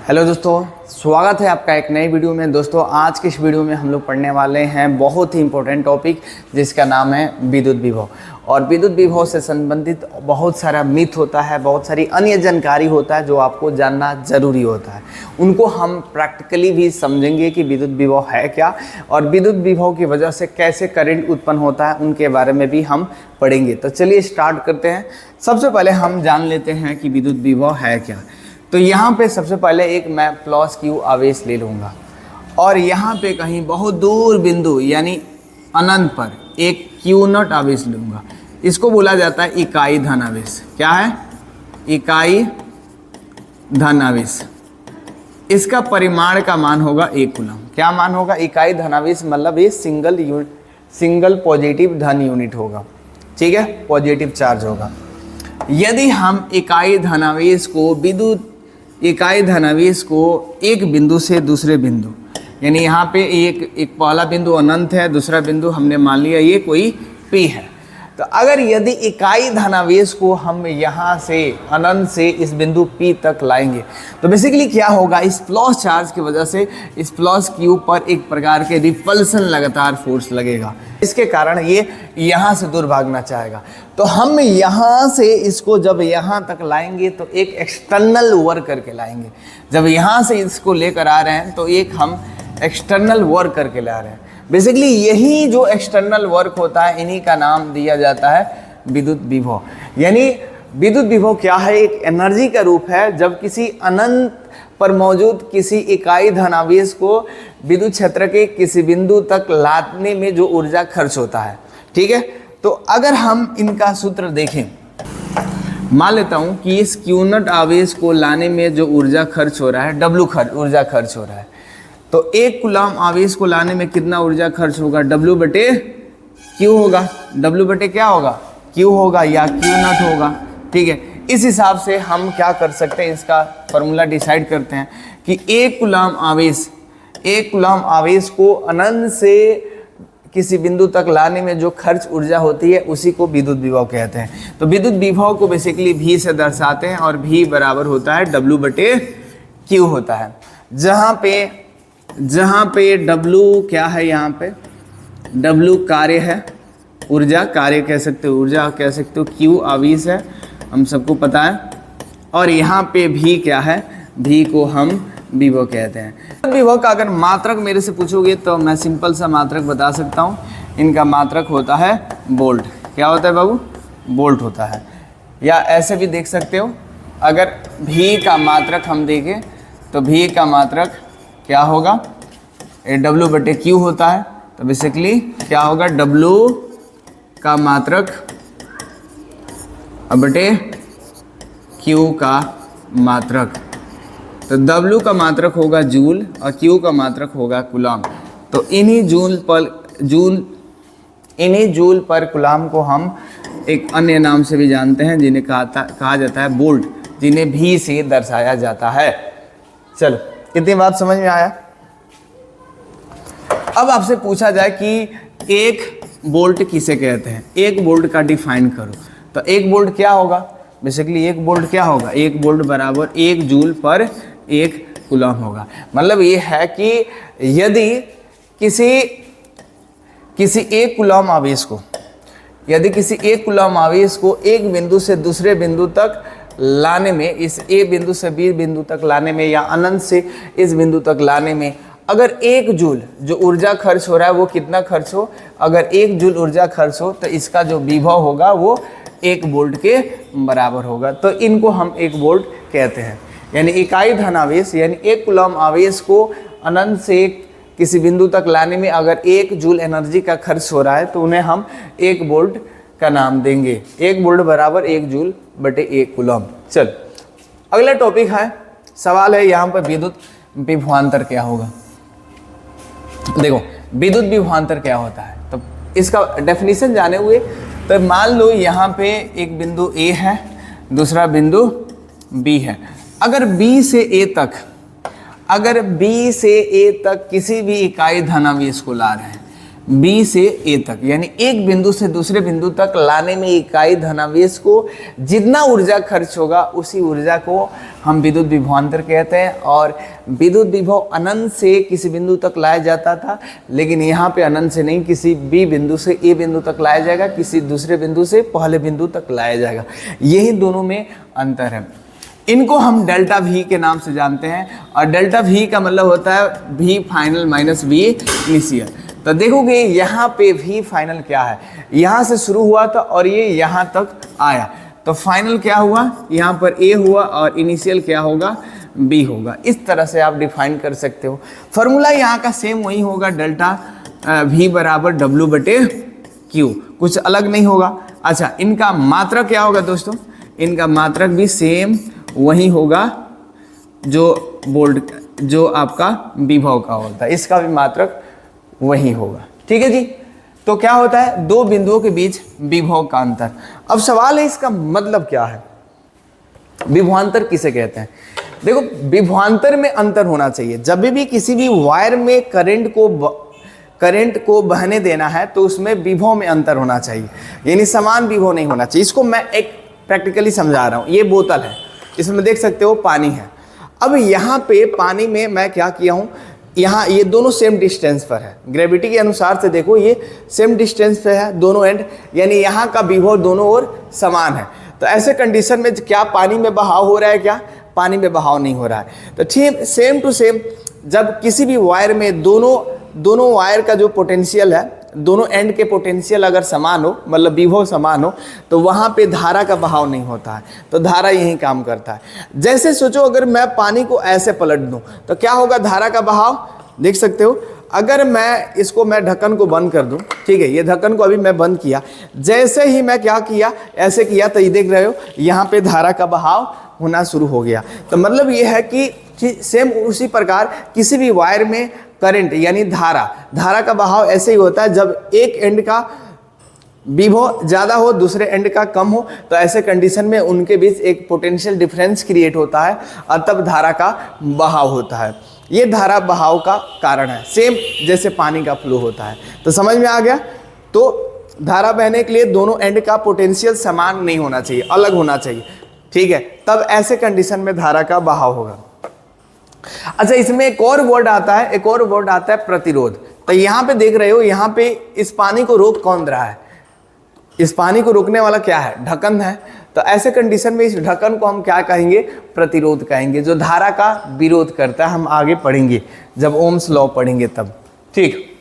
Hello दोस्तों, स्वागत है आपका एक नई वीडियो में। दोस्तों आज की इस वीडियो में हम लोग पढ़ने वाले हैं बहुत ही इंपॉर्टेंट टॉपिक जिसका नाम है विद्युत विभव। और विद्युत विभव से संबंधित बहुत सारा मिथ होता है, बहुत सारी अन्य जानकारी होता है जो आपको जानना ज़रूरी होता है। उनको हम प्रैक्टिकली भी समझेंगे कि विद्युत विभव है क्या और विद्युत विभव की वजह से कैसे करंट उत्पन्न होता है, उनके बारे में भी हम पढ़ेंगे। तो चलिए स्टार्ट करते हैं। सबसे पहले हम जान लेते हैं कि विद्युत विभव है क्या। तो यहाँ पे सबसे पहले एक मैं प्लस क्यू आवेश ले लूँगा और यहाँ पे कहीं बहुत दूर बिंदु यानी अनंत पर एक क्यू नॉट आवेश लूँगा। इसको बोला जाता है इकाई धन आवेश। क्या है? इकाई धन आवेश। इसका परिमाण का मान होगा 1 कूलम। क्या मान होगा? इकाई धनावेश मतलब ये सिंगल पॉजिटिव धन यूनिट होगा। ठीक है, पॉजिटिव चार्ज होगा। यदि हम इकाई धनावेश को एक बिंदु से दूसरे बिंदु, यानी यहाँ पे एक पहला बिंदु अनंत है, दूसरा बिंदु हमने मान लिया ये कोई P है। तो अगर यदि इकाई धनावेश को हम यहाँ से अनंत से इस बिंदु P तक लाएंगे तो बेसिकली क्या होगा, इस प्लस चार्ज की वजह से इस प्लस क्यू पर एक प्रकार के रिपल्सन लगातार फोर्स लगेगा। इसके कारण ये यहाँ से दूर भागना चाहेगा। तो हम यहाँ से इसको जब यहाँ तक लाएंगे तो एक एक्सटर्नल वर्क करके लाएंगे। जब यहाँ से इसको लेकर आ रहे हैं तो एक हम एक्सटर्नल वर्क करके ला रहे हैं। बेसिकली यही जो एक्सटर्नल वर्क होता है इन्हीं का नाम दिया जाता है विद्युत विभव। यानी विद्युत विभव क्या है? एक एनर्जी का रूप है जब किसी अनंत पर मौजूद किसी इकाई धनावेश को विद्युत क्षेत्र के किसी बिंदु तक लाने में जो ऊर्जा खर्च होता है। ठीक है, तो अगर हम इनका सूत्र देखें, मान लेता हूं कि इस क्यू नॉट आवेश को लाने में जो ऊर्जा खर्च हो रहा है W ऊर्जा खर्च हो रहा है। तो 1 कूलम आवेश को लाने में कितना ऊर्जा खर्च होगा? W बटे Q होगा। W बटे क्या होगा? Q होगा या Q नॉट होगा। ठीक है, इस हिसाब से हम क्या कर सकते हैं, इसका फॉर्मूला डिसाइड करते हैं कि 1 कूलम आवेश को अनंत से किसी बिंदु तक लाने में जो खर्च ऊर्जा होती है उसी को विद्युत विभव कहते हैं। तो विद्युत विभव को बेसिकली V से दर्शाते हैं और V बराबर होता है W बटे Q होता है। जहाँ पे W क्या है? यहाँ पे W कार्य है, ऊर्जा कार्य कह सकते हो, ऊर्जा कह सकते हो। Q आवेश है, हम सबको पता है। और यहाँ पे V क्या है? V को हम विभव कहते हैं। विभव का अगर मात्रक मेरे से पूछोगे तो मैं सिंपल सा मात्रक बता सकता हूँ। इनका मात्रक होता है वोल्ट। क्या होता है बाबू? वोल्ट होता है। या ऐसे भी देख सकते हो, अगर V का मात्रक हम देखें तो V का मात्रक क्या होगा? W बटे Q होता है। तो बेसिकली क्या होगा? W का मात्रक बटे Q का मात्रक। तो W का मात्रक होगा जूल और Q का मात्रक होगा कूलम। तो इन्हीं जूल पर कूलम को हम एक अन्य नाम से भी जानते हैं जिन्हें कहा जाता है वोल्ट, जिन्हें V से दर्शाया जाता है। चलो, कितनी बात समझ में आया? अब आपसे पूछा जाए कि 1 वोल्ट किसे कहते हैं, 1 वोल्ट का डिफाइन करो। तो 1 वोल्ट क्या होगा? बेसिकली 1 वोल्ट क्या होगा? 1 वोल्ट बराबर 1 जूल पर 1 कूलम होगा। मतलब ये है कि यदि किसी 1 कूलम आवेश को एक बिंदु से दूसरे बिंदु तक लाने में, इस A बिंदु से B बिंदु तक लाने में या अनंत से इस बिंदु तक लाने में अगर 1 जूल जो ऊर्जा खर्च हो रहा है वो कितना खर्च हो? अगर 1 जूल ऊर्जा खर्च हो तो इसका जो विभव होगा वो 1 वोल्ट के बराबर होगा। तो इनको हम 1 वोल्ट कहते हैं। यानी इकाई धनावेश यानी 1 कूलम आवेश को अनंत से किसी बिंदु तक लाने में अगर 1 जूल एनर्जी का खर्च हो रहा है तो उन्हें हम 1 वोल्ट का नाम देंगे। 1 वोल्ट बराबर 1 जूल बटे 1 कूलम। चल, अगला टॉपिक है, सवाल है यहाँ पर विद्युत विभवांतर क्या होगा। देखो, विद्युत विभवांतर क्या होता है तो इसका डेफिनेशन जाने हुए तो मान लो यहाँ पे एक बिंदु A है, दूसरा बिंदु B है। अगर B से A तक किसी भी इकाई धनावेश को ला रहे हैं, बी से ए तक, यानी एक बिंदु से दूसरे बिंदु तक लाने में इकाई धनावेश को जितना ऊर्जा खर्च होगा उसी ऊर्जा को हम विद्युत विभवांतर कहते हैं। और विद्युत विभव अनंत से किसी बिंदु तक लाया जाता था, लेकिन यहाँ पे अनंत से नहीं, किसी बी बिंदु से ए बिंदु तक लाया जाएगा, किसी दूसरे बिंदु से पहले बिंदु तक लाया जाएगा। यही दोनों में अंतर है। इनको हम डेल्टा वी के नाम से जानते हैं, और डेल्टा वी का मतलब होता है V final minus V initial. तो देखोगे यहाँ पे वी फाइनल क्या है, यहाँ से शुरू हुआ था और ये यहाँ तक आया, तो फाइनल क्या हुआ, यहाँ पर ए हुआ और इनिशियल क्या होगा, बी होगा। इस तरह से आप डिफाइन कर सकते हो। फॉर्मूला यहाँ का सेम वही होगा, डेल्टा वी बराबर डब्ल्यू बटे क्यू, कुछ अलग नहीं होगा। अच्छा, इनका मात्रक क्या होगा दोस्तों, इनका मात्रक भी सेम वही होगा जो आपका विभव का होता है, इसका भी मात्रक वही होगा। ठीक है जी। तो क्या होता है, दो बिंदुओं के बीच विभव का अंतर। अब सवाल है इसका मतलब क्या है, विभवांतर किसे कहते हैं। देखो, विभवांतर में अंतर होना चाहिए। जब भी किसी भी वायर में करंट को बहने देना है तो उसमें विभव में अंतर होना चाहिए, यानी समान विभव नहीं होना चाहिए। इसको मैं एक प्रैक्टिकली समझा रहा हूँ। ये बोतल है, इसमें देख सकते हो पानी है। अब यहाँ पे पानी में मैं क्या किया हूँ, यहाँ ये दोनों सेम डिस्टेंस पर है, ग्रेविटी के अनुसार से देखो ये सेम डिस्टेंस पे है दोनों एंड, यानी यहाँ का विभव दोनों ओर समान है। तो ऐसे कंडीशन में क्या पानी में बहाव हो रहा है, क्या पानी में बहाव नहीं हो रहा है। तो ठीक सेम टू सेम, जब किसी भी वायर में दोनों वायर का जो पोटेंशियल है, दोनों एंड के पोटेंशियल अगर समान हो, मतलब विभव समान हो, तो वहाँ पे धारा का बहाव नहीं होता है। तो धारा यही काम करता है। जैसे सोचो, अगर मैं पानी को ऐसे पलट दूं तो क्या होगा, धारा का बहाव देख सकते हो। अगर मैं ढक्कन को बंद कर दूं, ठीक है, ये ढक्कन को अभी मैं बंद किया, जैसे ही मैं क्या किया, ऐसे किया, तो ये देख रहे हो यहाँ पे धारा का बहाव होना शुरू हो गया। तो मतलब ये है कि सेम उसी प्रकार किसी भी वायर में करंट यानी धारा का बहाव ऐसे ही होता है। जब एक एंड का विभव ज़्यादा हो, दूसरे एंड का कम हो, तो ऐसे कंडीशन में उनके बीच एक पोटेंशियल डिफरेंस क्रिएट होता है और तब धारा का बहाव होता है। ये धारा बहाव का कारण है, सेम जैसे पानी का फ्लो होता है। तो समझ में आ गया। तो धारा बहने के लिए दोनों एंड का पोटेंशियल समान नहीं होना चाहिए, अलग होना चाहिए। ठीक है, तब ऐसे कंडीशन में धारा का बहाव होगा। अच्छा, इसमें एक और वर्ड आता है प्रतिरोध। तो यहाँ पे देख रहे हो, यहाँ पे इस पानी को रोक कौन रहा है, इस पानी को रोकने वाला क्या है, ढक्कन है। तो ऐसे कंडीशन में इस ढक्कन को हम क्या कहेंगे, प्रतिरोध कहेंगे, जो धारा का विरोध करता है। हम आगे पढ़ेंगे जब ओम्स लॉ पढ़ेंगे तब। ठीक।